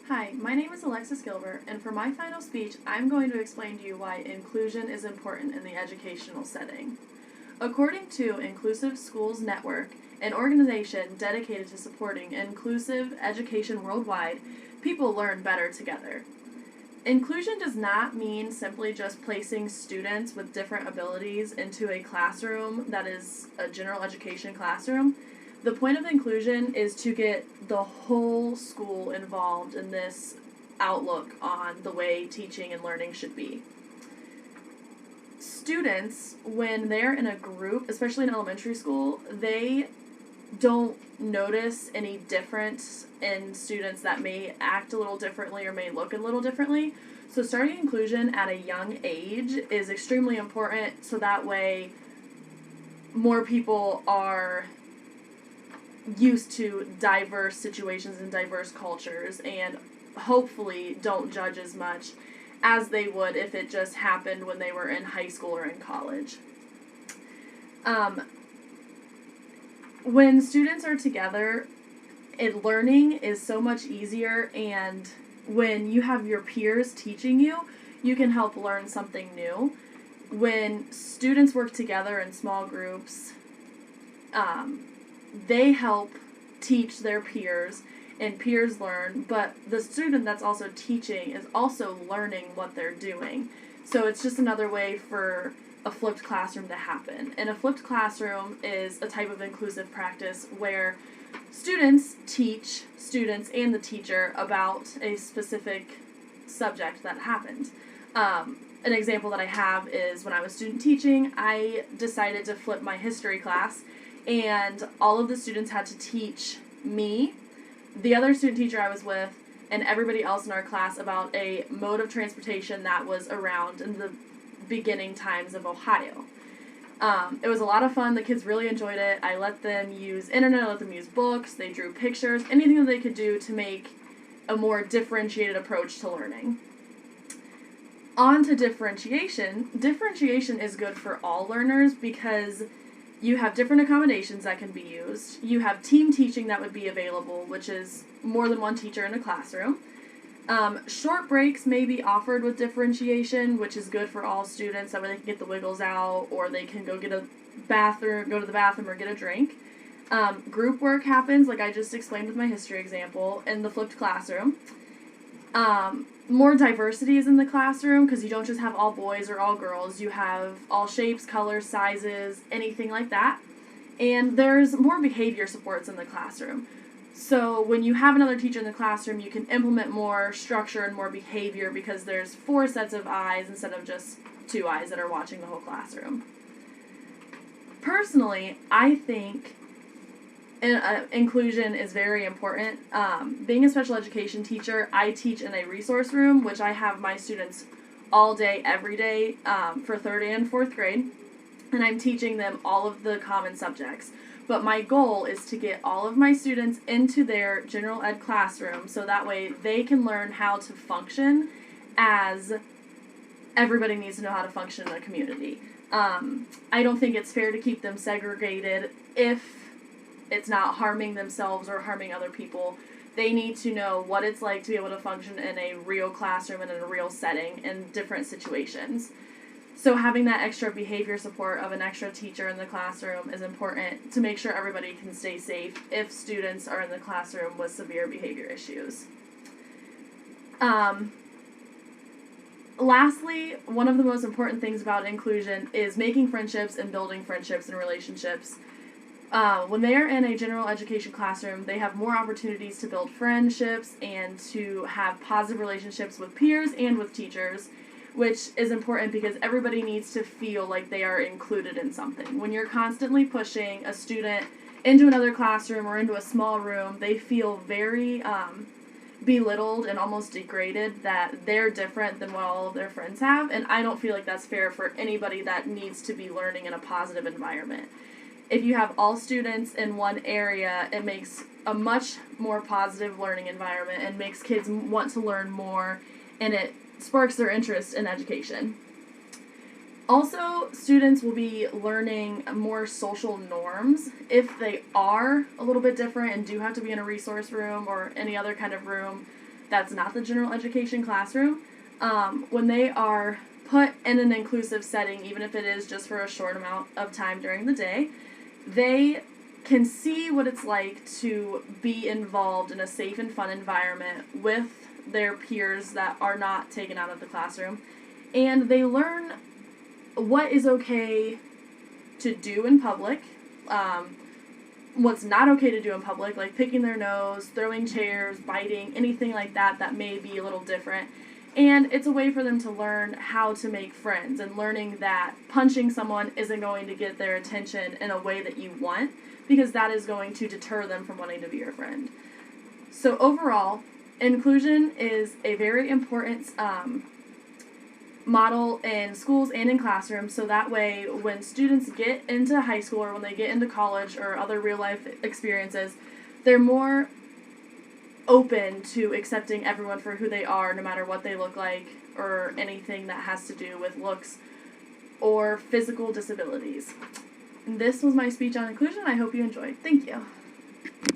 Hi, my name is Alexis Gilbert, and for my final speech, I'm going to explain to you why inclusion is important in the educational setting. According to Inclusive Schools Network, an organization dedicated to supporting inclusive education worldwide, people learn better together. Inclusion does not mean simply just placing students with different abilities into a classroom that is a general education classroom. The point of inclusion is to get the whole school involved in this outlook on the way teaching and learning should be. Students, when they're in a group, especially in elementary school, they don't notice any difference in students that may act a little differently or may look a little differently. So starting inclusion at a young age is extremely important so that way more people are used to diverse situations and diverse cultures and hopefully don't judge as much as they would if it just happened when they were in high school or in college. When students are together, learning is so much easier, and when you have your peers teaching you, you can help learn something new. When students work together in small groups, they help teach their peers, and peers learn, but the student that's also teaching is also learning what they're doing. So it's just another way for a flipped classroom to happen. And a flipped classroom is a type of inclusive practice where students teach students and the teacher about a specific subject that happened. An example that I have is when I was student teaching, I decided to flip my history class, and all of the students had to teach me, the other student teacher I was with, and everybody else in our class about a mode of transportation that was around in the beginning times of Ohio. It was a lot of fun. The kids really enjoyed it. I let them use internet, I let them use books, they drew pictures, anything that they could do to make a more differentiated approach to learning. On to differentiation. Differentiation is good for all learners because you have different accommodations that can be used. You have team teaching that would be available, which is more than one teacher in a classroom. Short breaks may be offered with differentiation, which is good for all students. That way they can get the wiggles out, or they can go to the bathroom, or get a drink. Group work happens, like I just explained with my history example, in the flipped classroom. More diversity is in the classroom because you don't just have all boys or all girls. You have all shapes, colors, sizes, anything like that. And there's more behavior supports in the classroom. So when you have another teacher in the classroom, you can implement more structure and more behavior because there's 4 sets of eyes instead of just 2 eyes that are watching the whole classroom. Personally, I think inclusion is very important. Being a special education teacher, I teach in a resource room, which I have my students all day, every day, for 3rd and 4th grade, and I'm teaching them all of the common subjects. But my goal is to get all of my students into their general ed classroom so that way they can learn how to function as everybody needs to know how to function in a community. I don't think it's fair to keep them segregated if it's not harming themselves or harming other people. They need to know what it's like to be able to function in a real classroom and in a real setting in different situations. So having that extra behavior support of an extra teacher in the classroom is important to make sure everybody can stay safe if students are in the classroom with severe behavior issues. Lastly, one of the most important things about inclusion is making friendships and building friendships and relationships. When they are in a general education classroom, they have more opportunities to build friendships and to have positive relationships with peers and with teachers, which is important because everybody needs to feel like they are included in something. When you're constantly pushing a student into another classroom or into a small room, they feel very belittled and almost degraded that they're different than what all of their friends have, and I don't feel like that's fair for anybody that needs to be learning in a positive environment. If you have all students in one area, it makes a much more positive learning environment and makes kids want to learn more, and it sparks their interest in education. Also, students will be learning more social norms if they are a little bit different and do have to be in a resource room or any other kind of room that's not the general education classroom, when they are put in an inclusive setting, even if it is just for a short amount of time during the day, they can see what it's like to be involved in a safe and fun environment with their peers that are not taken out of the classroom, and they learn what is okay to do in public, what's not okay to do in public, like picking their nose, throwing chairs, biting, anything like that that may be a little different. And it's a way for them to learn how to make friends, and learning that punching someone isn't going to get their attention in a way that you want, because that is going to deter them from wanting to be your friend. So overall, inclusion is a very important model in schools and in classrooms, so that way when students get into high school or when they get into college or other real life experiences, they're more open to accepting everyone for who they are, no matter what they look like or anything that has to do with looks or physical disabilities. And this was my speech on inclusion. I hope you enjoyed. Thank you.